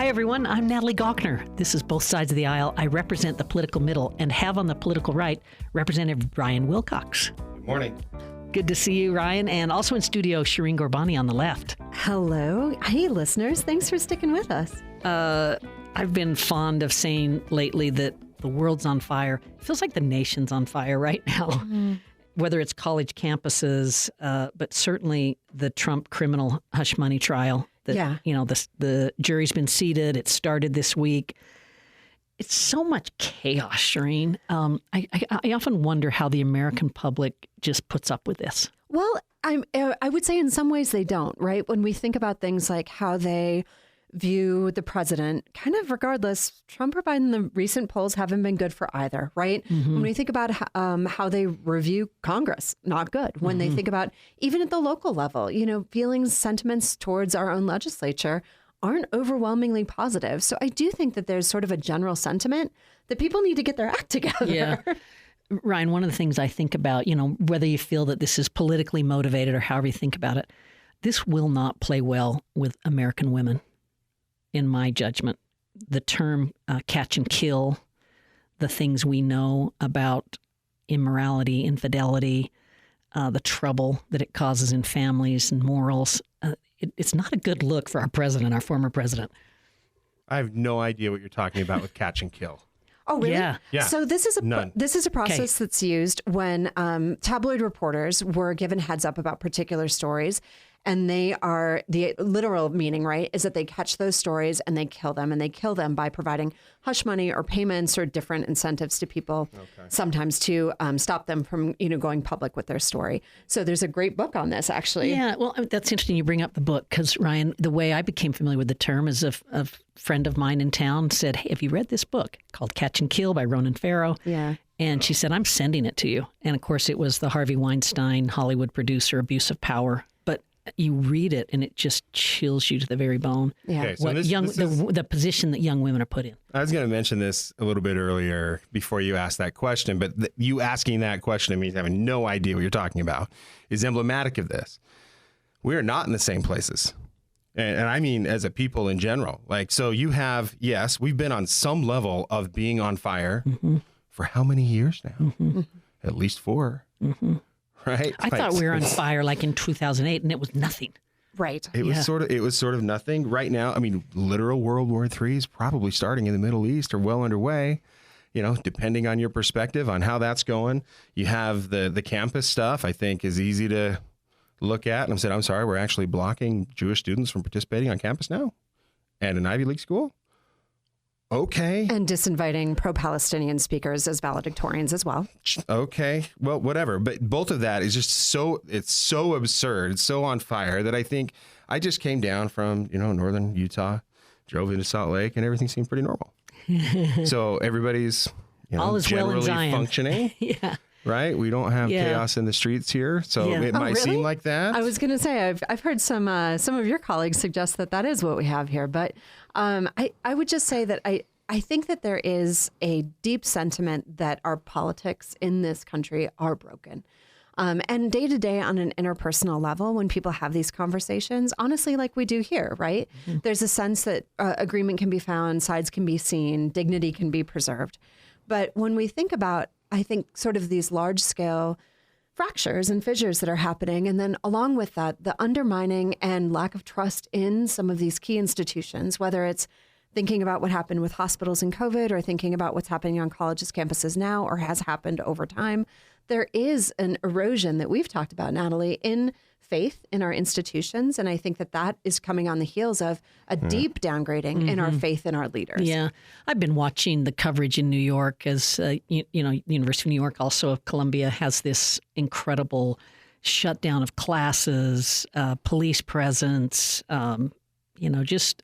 Hi, everyone. I'm Natalie Cline. This is Both Sides of the Aisle. I represent the political middle and have on the political right Representative Ryan Wilcox. Good morning. Good to see you, Ryan. And also in studio, Shireen Gorbani on the left. Hello. Hey, listeners. Thanks for sticking with us. I've been fond of saying lately that the world's on fire. It feels like the nation's on fire right now. Mm-hmm. Whether it's college campuses, but certainly the Trump criminal hush money trial. The jury's been seated. It started this week. It's so much chaos, Shireen. I often wonder how the American public just puts up with this. Well, I would say in some ways they don't, right? When we think about things like how they view the president, kind of regardless, Trump or Biden, the recent polls haven't been good for either, right? Mm-hmm. When we think about how they review Congress, not good. When they think about even at the local level, feelings, sentiments towards our own legislature aren't overwhelmingly positive. So I do think that there's sort of a general sentiment that people need to get their act together. Yeah. Ryan, one of the things I think about, whether you feel that this is politically motivated or however you think about it, this will not play well with American women. In my judgment, the term catch and kill, the things we know about immorality, infidelity, the trouble that it causes in families and morals, it's not a good look for our president, our former president. I have no idea what you're talking about with catch and kill. Oh, really? Yeah. So this is a process that's used when tabloid reporters were given heads up about particular stories. And they are, the literal meaning, right, is that they catch those stories and they kill them. And they kill them by providing hush money or payments or different incentives to people, sometimes to stop them from, going public with their story. So there's a great book on this, actually. Yeah, well, that's interesting you bring up the book because, Ryan, the way I became familiar with the term is a friend of mine in town said, hey, have you read this book called Catch and Kill by Ronan Farrow? Yeah. And she said, I'm sending it to you. And, of course, it was the Harvey Weinstein Hollywood producer abuse of power. You read it and it just chills you to the very bone. Yeah. Okay, so the position that young women are put in. I was going to mention this a little bit earlier before you asked that question, but you asking that question, means having no idea what you're talking about, is emblematic of this. We are not in the same places. And I mean, as a people in general, so you have, yes, we've been on some level of being on fire for how many years now? Mm-hmm. At least 4. Mm-hmm. Right. I thought we were on fire in 2008 and it was nothing. Right. It was sort of nothing. Right now, I mean, literal World War III is probably starting in the Middle East or well underway, depending on your perspective on how that's going. You have the campus stuff, I think, is easy to look at. And I said, I'm sorry, we're actually blocking Jewish students from participating on campus now and an Ivy League school. Okay. And disinviting pro-Palestinian speakers as valedictorians as well. Okay. Well, whatever. But both of that is just it's so absurd. It's so on fire that I think I just came down from, northern Utah, drove into Salt Lake, and everything seemed pretty normal. So everybody's, all is generally well in Zion. Functioning. Yeah. Right? We don't have chaos in the streets here. So it might seem like that. I was going to say, I've heard some of your colleagues suggest that is what we have here. But I would just say that I think that there is a deep sentiment that our politics in this country are broken. And day to day on an interpersonal level, when people have these conversations, honestly, like we do here, right? Mm-hmm. There's a sense that agreement can be found, sides can be seen, dignity can be preserved. But when we think about, I think, sort of these large scale fractures and fissures that are happening, and then along with that, the undermining and lack of trust in some of these key institutions, whether it's thinking about what happened with hospitals in COVID or thinking about what's happening on colleges' campuses now or has happened over time, there is an erosion that we've talked about, Natalie, in faith in our institutions. And I think that is coming on the heels of a deep downgrading in our faith in our leaders. Yeah. I've been watching the coverage in New York as, the University of New York, also of Columbia, has this incredible shutdown of classes, police presence, just...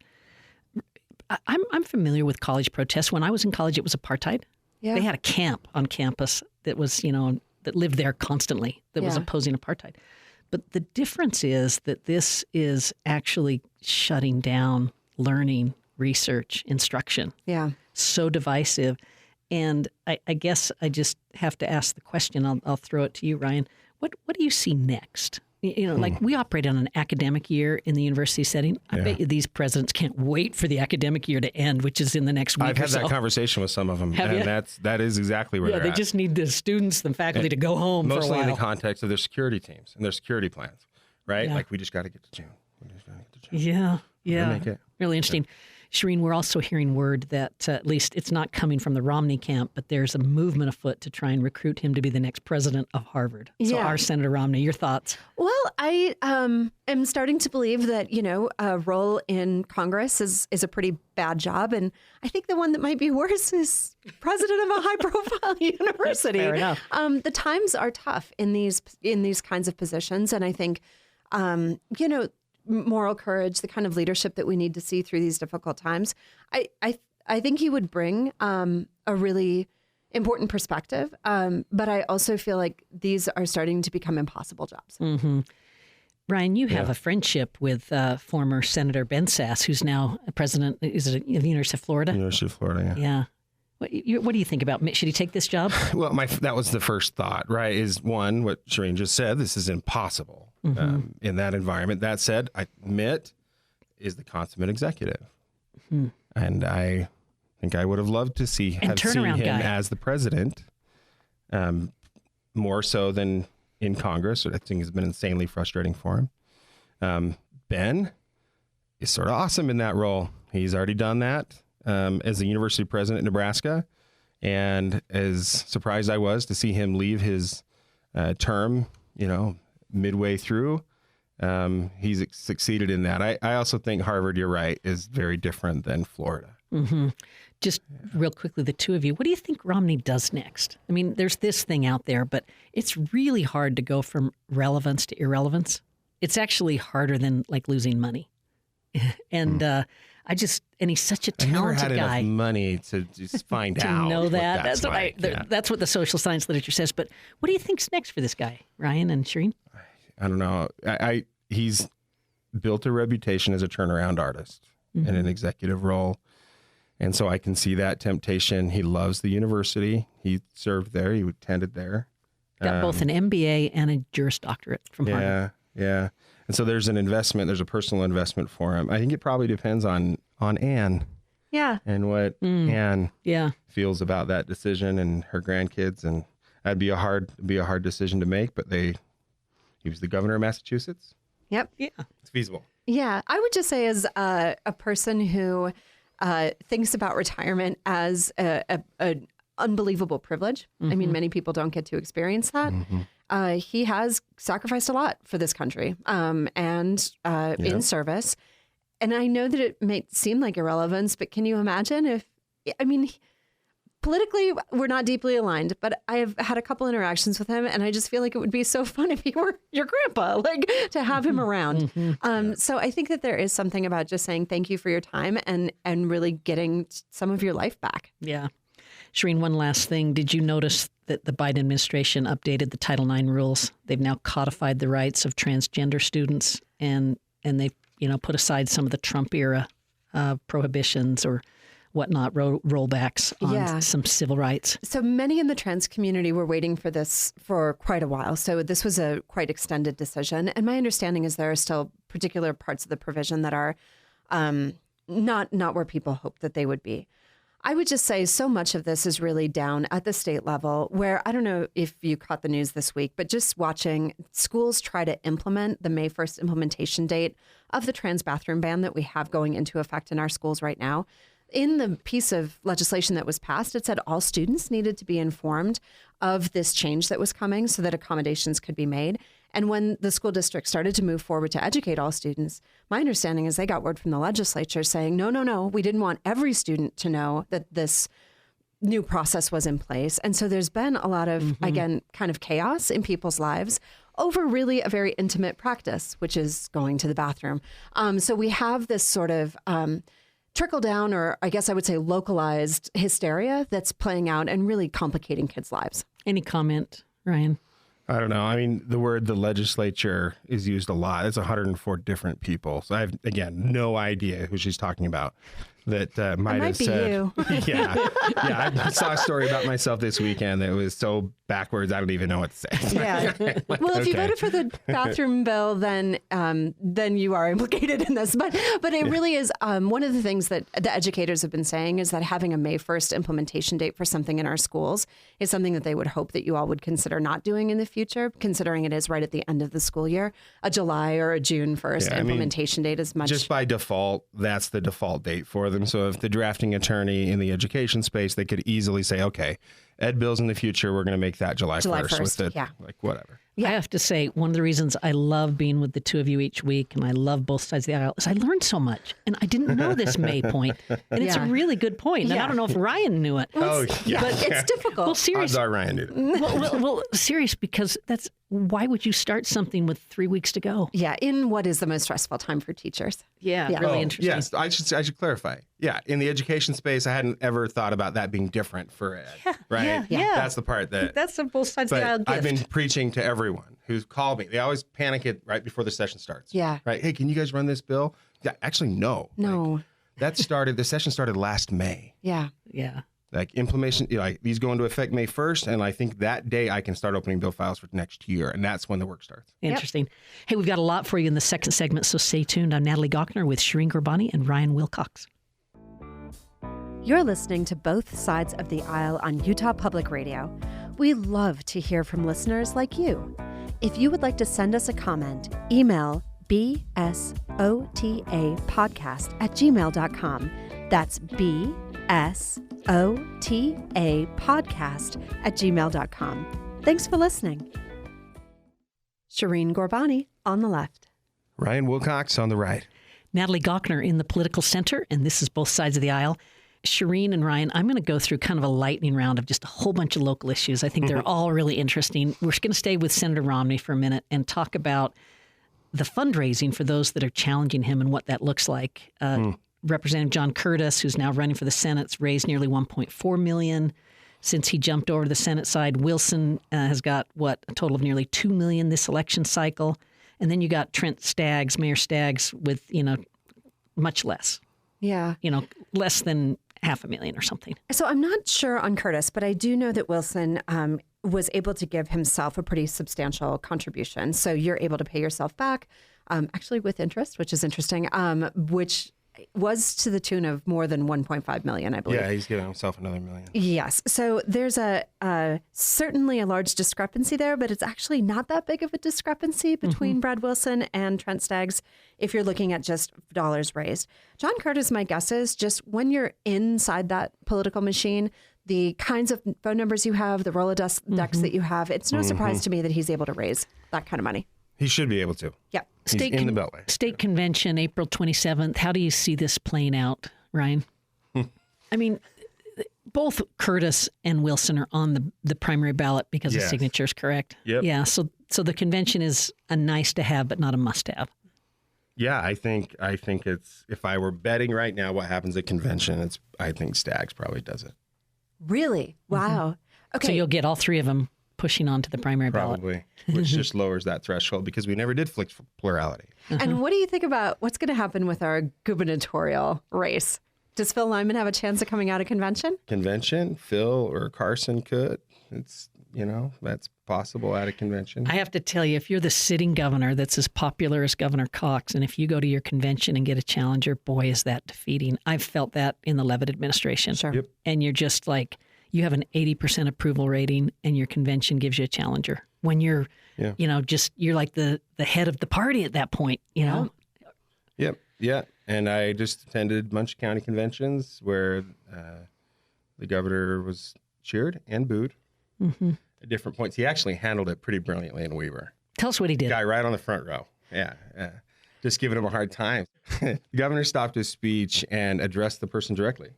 I'm familiar with college protests. When I was in college, it was apartheid. Yeah. They had a camp on campus that was, that lived there constantly, that was opposing apartheid. But the difference is that this is actually shutting down learning, research, instruction. Yeah. So divisive. And I guess I just have to ask the question. I'll throw it to you, Ryan. What do you see next? Like we operate on an academic year in the university setting. I bet you these presidents can't wait for the academic year to end, which is in the next week. I've had that conversation with some of them, Have you? that is exactly where they're they at. just need the students, the faculty to go home for a Mostly while. in the context of their security teams and their security plans, right? Yeah. Like we just got to get to June. We just got to get to June. Yeah. make it. Really interesting. Shireen, we're also hearing word that at least it's not coming from the Romney camp, but there's a movement afoot to try and recruit him to be the next president of Harvard. So our Senator Romney, your thoughts? Well, I am starting to believe that, a role in Congress is a pretty bad job. And I think the one that might be worse is president of a high-profile university. Fair enough. The times are tough in these kinds of positions. And I think, moral courage, the kind of leadership that we need to see through these difficult times. I think he would bring a really important perspective, but I also feel like these are starting to become impossible jobs. Mm-hmm. Brian, you have a friendship with former Senator Ben Sasse, who's now president. Is it at the University of Florida? University of Florida, yeah. What do you think about Mitt? Should he take this job? Well, that was the first thought, right? Is one, what Shireen just said, this is impossible in that environment. That said, Mitt is the consummate executive. And I think I would have loved to have seen him as the president, more so than in Congress. I think it's been insanely frustrating for him. Ben is sort of awesome in that role. He's already done that as the university president in Nebraska. And as surprised I was to see him leave his term, midway through, he's succeeded in that. I also think Harvard, you're right, is very different than Florida. Mm-hmm. Just real quickly, the two of you, what do you think Romney does next? I mean, there's this thing out there, but it's really hard to go from relevance to irrelevance. It's actually harder than like losing money. And and he's such a talented guy. I never had enough money to just find to out. know that. That's like. That's what the social science literature says. But what do you think's next for this guy, Ryan and Shireen? I don't know. He's built a reputation as a turnaround artist in an executive role. And so I can see that temptation. He loves the university. He served there. He attended there. Got both an MBA and a Juris Doctorate from Harvard. Yeah. And so there's an investment. There's a personal investment for him. I think it probably depends on Anne. Yeah. And what Anne feels about that decision and her grandkids. And that'd be a hard decision to make. But he was the governor of Massachusetts. Yep. Yeah. It's feasible. Yeah. I would just say as a person who thinks about retirement as an unbelievable privilege. I mean, many people don't get to experience that. He has sacrificed a lot for this country and in service. And I know that it may seem like irrelevance, but can you imagine politically, we're not deeply aligned, but I have had a couple interactions with him, and I just feel like it would be so fun if he were your grandpa, like to have him around. So I think that there is something about just saying thank you for your time and really getting some of your life back. Yeah. Shireen, one last thing. Did you notice that the Biden administration updated the Title IX rules? They've now codified the rights of transgender students, and they've put aside some of the Trump era prohibitions or whatnot, rollbacks on some civil rights. So many in the trans community were waiting for this for quite a while. So this was a quite extended decision. And my understanding is there are still particular parts of the provision that are not where people hoped that they would be. I would just say so much of this is really down at the state level where, I don't know if you caught the news this week, but just watching schools try to implement the May 1st implementation date of the trans bathroom ban that we have going into effect in our schools right now. In the piece of legislation that was passed, it said all students needed to be informed of this change that was coming so that accommodations could be made. And when the school district started to move forward to educate all students, my understanding is they got word from the legislature saying, no, we didn't want every student to know that this new process was in place. And so there's been a lot of, again, kind of chaos in people's lives over really a very intimate practice, which is going to the bathroom. So we have this sort of trickle down, or I guess I would say localized hysteria that's playing out and really complicating kids' lives. Any comment, Ryan? I don't know. I mean, the legislature is used a lot. It's 104 different people. So I have, again, no idea who she's talking about. that might have might be said, you. yeah. I saw a story about myself this weekend that was so backwards, I don't even know what to say. Yeah. Well, if you Okay. voted for the bathroom bill, then you are implicated in this. But it really is one of the things that the educators have been saying is that having a May 1st implementation date for something in our schools is something that they would hope that you all would consider not doing in the future, considering it is right at the end of the school year. A July or a June 1st implementation date is much. Just by default, that's the default date for them. So if the drafting attorney in the education space, they could easily say, okay, ed bills in the future, we're going to make that July 1st with the, like, whatever. I have to say, one of the reasons I love being with the two of you each week, and I love both sides of the aisle, is I learned so much. And I didn't know this May point. And it's a really good point. And I don't know if Ryan knew it. Oh, yeah. But it's difficult. Well, Odds serious. are Ryan knew that. Well, serious, because that's why would you start something with 3 weeks to go? Yeah, in what is the most stressful time for teachers. Yeah, Yeah. really Oh, interesting. yes, I should clarify. Yeah, in the education space, I hadn't ever thought about that being different for ed. Right? yeah. That's the part that. That's a both sides of the aisle But gift. I've been preaching to everyone who's called me. They always panic it right before the session starts. Yeah. Right. Hey, can you guys run this bill? Yeah, actually, no. No. Like, the session started last May. Yeah. Yeah. Like implementation, like these go into effect May 1st. And I think that day I can start opening bill files for next year. And that's when the work starts. Interesting. Hey, we've got a lot for you in the second segment, so stay tuned. I'm Natalie Gochner with Shireen Gurbani and Ryan Wilcox. You're listening to Both Sides of the Aisle on Utah Public Radio. We love to hear from listeners like you. If you would like to send us a comment, email bsotapodcast@gmail.com. That's bsotapodcast@gmail.com. Thanks for listening. Shireen Gurbani on the left. Ryan Wilcox on the right. Natalie Gochner in the political center, and this is Both Sides of the Aisle. Shireen and Ryan, I'm going to go through kind of a lightning round of just a whole bunch of local issues. I think they're all really interesting. We're going to stay with Senator Romney for a minute and talk about the fundraising for those that are challenging him and what that looks like. Representative John Curtis, who's now running for the Senate, raised nearly $1.4 million since he jumped over to the Senate side. Wilson has got, a total of nearly $2 million this election cycle. And then you got Trent Staggs, Mayor Staggs, with, much less, Yeah. less than $500,000 or something. So I'm not sure on Curtis, but I do know that Wilson was able to give himself a pretty substantial contribution. So you're able to pay yourself back, actually with interest, which is interesting, which was to the tune of more than $1.5 million, I believe. Yeah, he's giving himself another $1 million. Yes. So there's certainly a large discrepancy there, but it's actually not that big of a discrepancy between Brad Wilson and Trent Staggs if you're looking at just dollars raised. John Curtis, my guess is just when you're inside that political machine, the kinds of phone numbers you have, the Rolodex that you have, it's no surprise to me that he's able to raise that kind of money. He should be able to. Yeah. He's in the Beltway. State convention, April 27th. How do you see this playing out, Ryan? I mean, both Curtis and Wilson are on the primary ballot because of signatures, correct? Yep. Yeah. So the convention is a nice to have, but not a must have. Yeah, I think it's, if I were betting right now what happens at convention, I think Staggs probably does it. Really? Wow. Okay. So you'll get all three of them pushing on to the primary ballot. Probably, which just lowers that threshold because we never did flick for plurality. And what do you think about what's going to happen with our gubernatorial race? Does Phil Lyman have a chance of coming out of convention? Convention, Phil or Carson could. It's, that's possible at a convention. I have to tell you, if you're the sitting governor that's as popular as Governor Cox, and if you go to your convention and get a challenger, boy, is that defeating. I've felt that in the Leavitt administration. Sure. Yep. And you're just like, you have an 80% approval rating and your convention gives you a challenger. When you're, you're like the head of the party at that point, Yep. Yeah. And I just attended a bunch of county conventions where the governor was cheered and booed at different points. He actually handled it pretty brilliantly in Weaver. Tell us what he did. Guy right on the front row. Yeah. Just giving him a hard time. The governor stopped his speech and addressed the person directly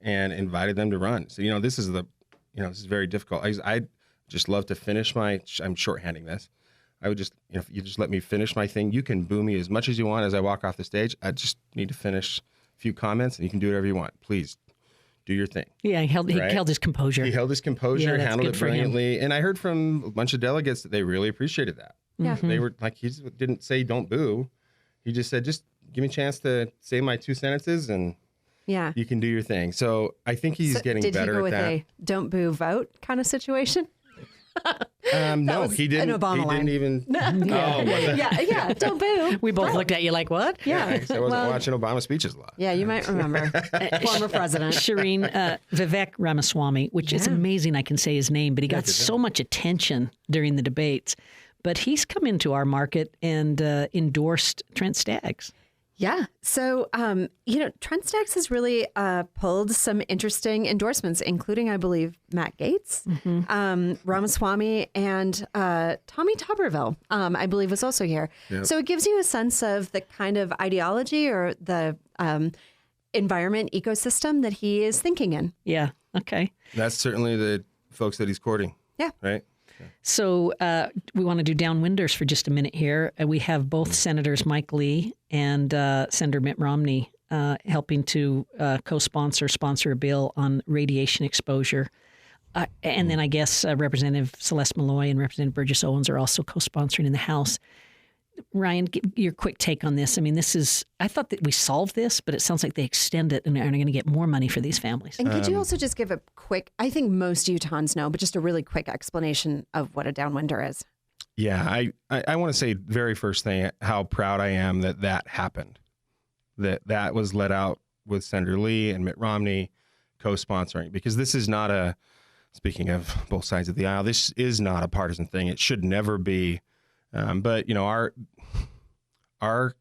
and invited them to run. So, this is this is very difficult. I just love to finish I'm shorthanding this. I would just, if you just let me finish my thing, you can boo me as much as you want as I walk off the stage. I just need to finish a few comments and you can do whatever you want. Please do your thing. Yeah, he held his composure. He held his composure, that's handled good it for him. brilliantly. And I heard from a bunch of delegates that they really appreciated that. Yeah. They were like, he didn't say don't boo. He just said, just give me a chance to say my two sentences and Yeah. You can do your thing. So I think he's getting did better he go at with that. a don't boo vote kind of situation? No, was he didn't. an Obama He line. didn't even. Oh, was it? Yeah, don't boo. We both looked at you like, what? Yeah. I guess I wasn't watching Obama speeches a lot. Yeah, you might remember. Former president. Shireen, Vivek Ramaswamy, which is amazing I can say his name, but he got so much attention during the debates. But he's come into our market and endorsed Trent Staggs. Yeah. So, Trent Staggs has really pulled some interesting endorsements, including, I believe, Matt Gaetz, Ramaswamy, and Tommy Tuberville, I believe, was also here. Yep. So it gives you a sense of the kind of ideology or the environment ecosystem that he is thinking in. Yeah. Okay. That's certainly the folks that he's courting. Yeah. Right. So we want to do downwinders for just a minute here. We have both Senators Mike Lee and Senator Mitt Romney helping to sponsor a bill on radiation exposure. And then I guess Representative Celeste Malloy and Representative Burgess Owens are also co-sponsoring in the House. Ryan, give your quick take on this. I mean, I thought that we solved this, but it sounds like they extend it and are going to get more money for these families. And could you also just give a quick, I think most Utahns know, but just a really quick explanation of what a downwinder is? Yeah, I want to say very first thing, how proud I am that happened, that was let out with Senator Lee and Mitt Romney co-sponsoring, because this is not speaking of both sides of the aisle, this is not a partisan thing. It should never be. But our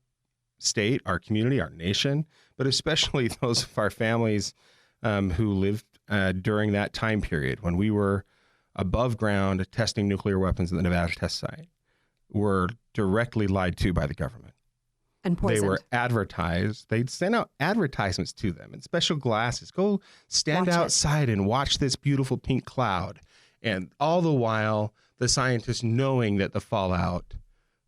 state, our community, our nation, but especially those of our families who lived during that time period when we were above ground testing nuclear weapons at the Nevada test site, were directly lied to by the government. And poisoned. They were advertised. They'd send out advertisements to them in special glasses. Go stand outside and watch this beautiful pink cloud. And all the while, the scientists knowing that the fallout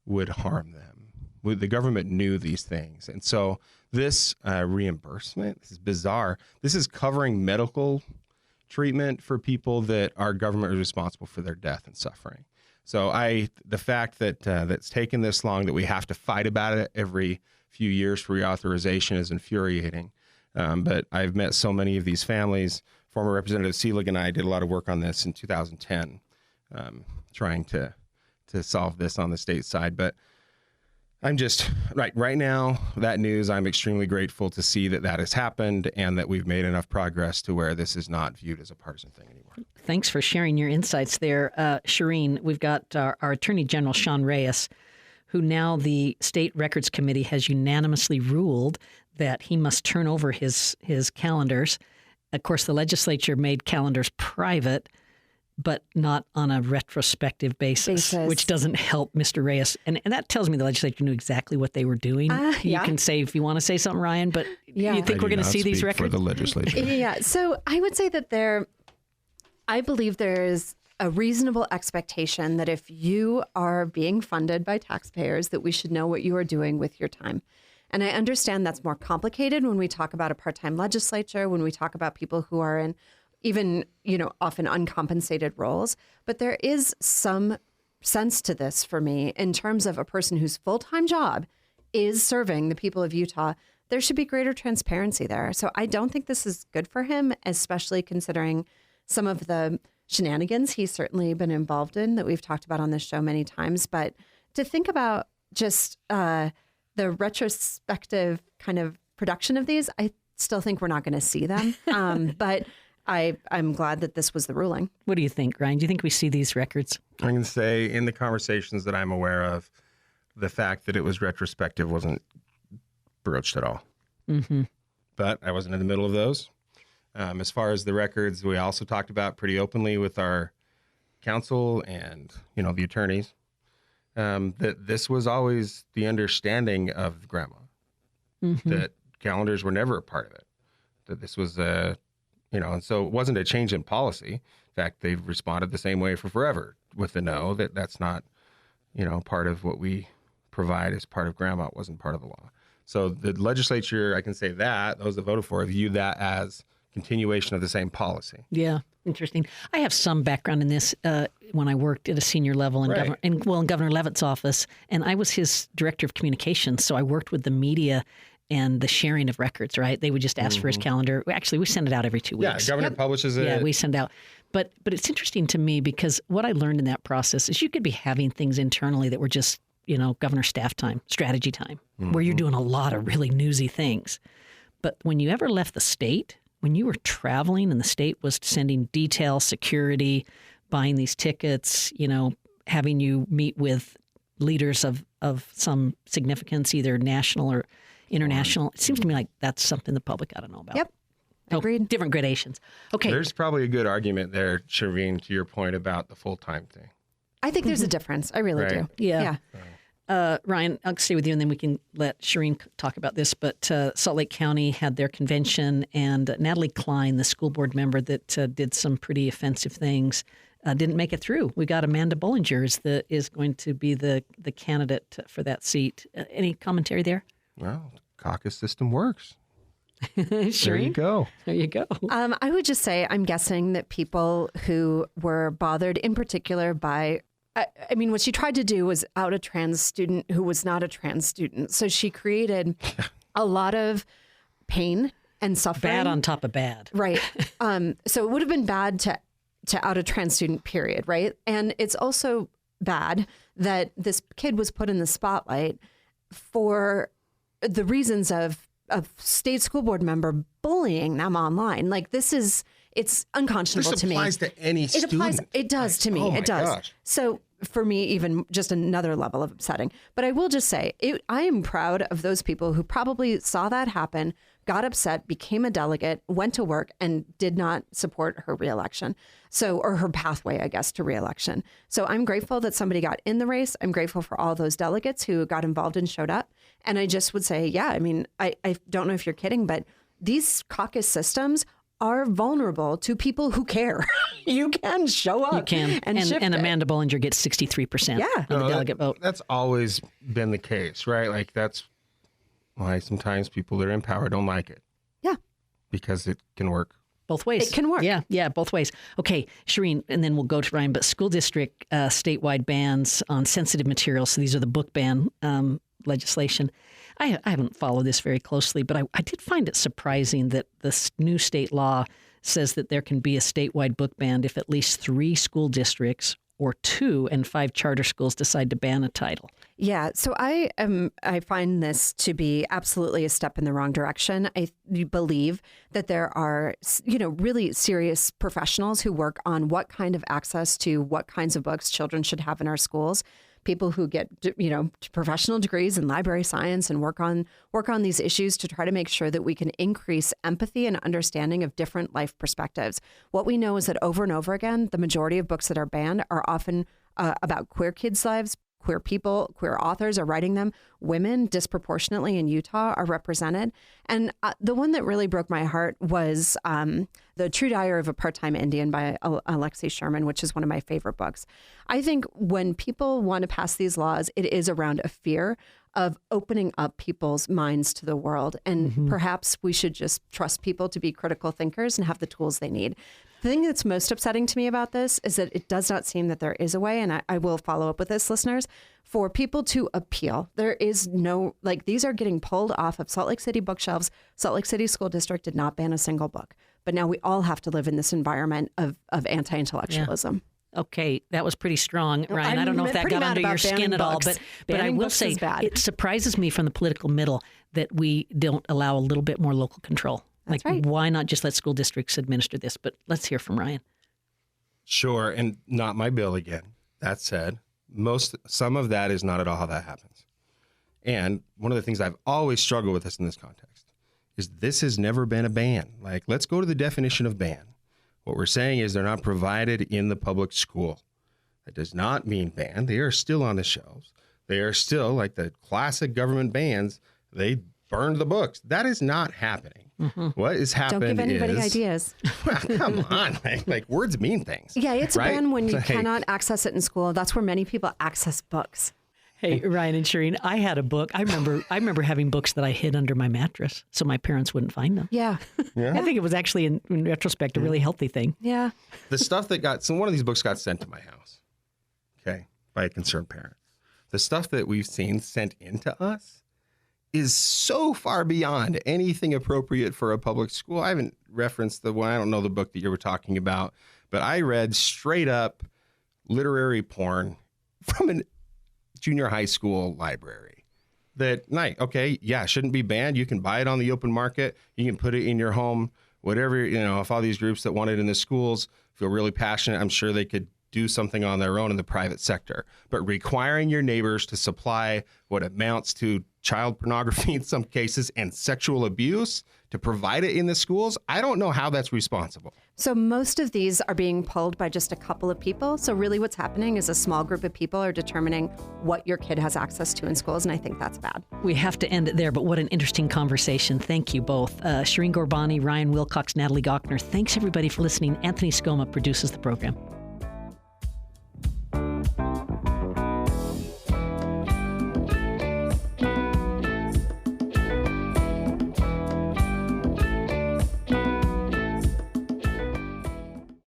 would harm them. The government knew these things. And so this reimbursement, this is bizarre. This is covering medical treatment for people that our government is responsible for their death and suffering. So the fact that that's taken this long, that we have to fight about it every few years for reauthorization, is infuriating. But I've met so many of these families. Former Representative Seelig and I did a lot of work on this in 2010. Trying to solve this on the state side. But I'm just, right now, that news, I'm extremely grateful to see that has happened and that we've made enough progress to where this is not viewed as a partisan thing anymore. Thanks for sharing your insights there. Shireen, we've got our Attorney General, Sean Reyes, who now the State Records Committee has unanimously ruled that he must turn over his calendars. Of course, the legislature made calendars private, but not on a retrospective basis, which doesn't help Mr. Reyes. And that tells me the legislature knew exactly what they were doing. You can say, if you want to say something, Ryan, but you think we're going to see these records? For the legislature. Yeah. So I would say that I believe there is a reasonable expectation that if you are being funded by taxpayers, that we should know what you are doing with your time. And I understand that's more complicated when we talk about a part-time legislature, when we talk about people who are in even, often uncompensated roles. But there is some sense to this for me in terms of a person whose full-time job is serving the people of Utah. There should be greater transparency there. So I don't think this is good for him, especially considering some of the shenanigans he's certainly been involved in that we've talked about on this show many times. But to think about just the retrospective kind of production of these, I still think we're not going to see them. But I'm glad that this was the ruling. What do you think, Ryan? Do you think we see these records? I'm going to say, in the conversations that I'm aware of, the fact that it was retrospective wasn't broached at all. Mm-hmm. But I wasn't in the middle of those. As far as the records, we also talked about pretty openly with our counsel and, the attorneys, that this was always the understanding of Grandma, that calendars were never a part of it, that this was and so it wasn't a change in policy. In fact, they've responded the same way for forever with the no, that's not, part of what we provide as part of Grandma. It wasn't part of the law. So the legislature, I can say that, those that voted for it, viewed that as continuation of the same policy. Yeah, interesting. I have some background in this when I worked at a senior level in Governor Levitt's office, and I was his director of communications. So I worked with the media and the sharing of records, right? They would just ask for his calendar. Actually, we send it out every 2 Yeah, weeks. the governor publishes it. Yeah, we send out. But it's interesting to me because what I learned in that process is you could be having things internally that were just, governor staff time, strategy time, where you're doing a lot of really newsy things. But when you ever left the state, when you were traveling and the state was sending detail, security, buying these tickets, having you meet with leaders of some significance, either national or international, it seems to me like that's something the public ought to know about. Yep. Agreed. Different gradations. Okay. There's probably a good argument there, Shereen, to your point about the full-time thing. I think there's a difference. I really do. Yeah. Ryan, I'll stay with you, and then we can let Shereen talk about this. But Salt Lake County had their convention, and Natalie Cline, the school board member that did some pretty offensive things, didn't make it through. We got Amanda Bollinger is going to be the candidate for that seat. Any commentary there? Well, the caucus system works. Shereen? There you go. There you go. I would just say I'm guessing that people who were bothered in particular by what she tried to do was out a trans student who was not a trans student. So she created a lot of pain and suffering. Bad on top of bad. Right. So it would have been bad to out a trans student, period. Right. And it's also bad that this kid was put in the spotlight for the reasons of state school board member bullying them online. Like it's unconscionable to me. This applies to any student. It does to me. Oh my It does. gosh. So for me, even just another level of upsetting. But I will just say, I am proud of those people who probably saw that happen, got upset, became a delegate, went to work, and did not support her reelection. Or her pathway, I guess, to reelection. So I'm grateful that somebody got in the race. I'm grateful for all those delegates who got involved and showed up. And I just would say, I don't know if you're kidding, but these caucus systems are vulnerable to people who care. You can show up. You can. And shift and it. Amanda Bollinger gets 63% of the delegate vote. That's always been the case, right? Like that's why sometimes people that are in power don't like it. Yeah. Because it can work. Both ways. It can work. Yeah, both ways. Okay, Shereen, and then we'll go to Ryan. But school district statewide bans on sensitive materials. So these are the book ban legislation. I haven't followed this very closely, but I did find it surprising that this new state law says that there can be a statewide book ban if at least 3 school districts or 2 and 5 charter schools decide to ban a title. Yeah, so I find this to be absolutely a step in the wrong direction. I believe that there are, really serious professionals who work on what kind of access to what kinds of books children should have in our schools. People who get, professional degrees in library science and work on these issues to try to make sure that we can increase empathy and understanding of different life perspectives. What we know is that over and over again, the majority of books that are banned are often about queer kids' lives. Queer people, queer authors are writing them. Women disproportionately in Utah are represented. And the one that really broke my heart was The True Diary of a Part-Time Indian by Alexei Sherman, which is one of my favorite books. I think when people want to pass these laws, it is around a fear of opening up people's minds to the world. And perhaps we should just trust people to be critical thinkers and have the tools they need. The thing that's most upsetting to me about this is that it does not seem that there is a way, and I will follow up with this, listeners, for people to appeal. There is no, these are getting pulled off of Salt Lake City bookshelves. Salt Lake City School District did not ban a single book. But now we all have to live in this environment of anti-intellectualism. Yeah. Okay, that was pretty strong, Ryan. I don't know if that got under your skin at all, but I will say it surprises me from the political middle that we don't allow a little bit more local control. That's right. Why not just let school districts administer this? But let's hear from Ryan. Sure, and not my bill again. That said, some of that is not at all how that happens. And one of the things I've always struggled with in this context is this has never been a ban. Let's go to the definition of ban. What we're saying is they're not provided in the public school. That does not mean banned. They are still on the shelves. They are still, like the classic government bans, they burned the books. That is not happening. What is happening is... Don't give anybody ideas. Well, come on. Words mean things. Yeah, it's right? a ban when you cannot access it in school. That's where many people access books. Hey, Ryan and Shereen, I had a book. I remember having books that I hid under my mattress so my parents wouldn't find them. Yeah. I think it was actually, in retrospect, a really healthy thing. Yeah. The stuff that one of these books got sent to my house, okay, by a concerned parent. The stuff that we've seen sent into us is so far beyond anything appropriate for a public school. I haven't referenced the one, I don't know the book that you were talking about, but I read straight up literary porn from a junior high school library. That night, okay, yeah, shouldn't be banned. You can buy it on the open market. You can put it in your home, whatever, if all these groups that want it in the schools feel really passionate, I'm sure they could do something on their own in the private sector. But requiring your neighbors to supply what amounts to child pornography in some cases and sexual abuse to provide it in the schools, I don't know how that's responsible. So most of these are being pulled by just a couple of people. So really what's happening is a small group of people are determining what your kid has access to in schools, and I think that's bad. We have to end it there, but what an interesting conversation. Thank you both. Shireen Gorbani, Ryan Wilcox, Natalie Gochner. Thanks everybody for listening. Anthony Scoma produces the program.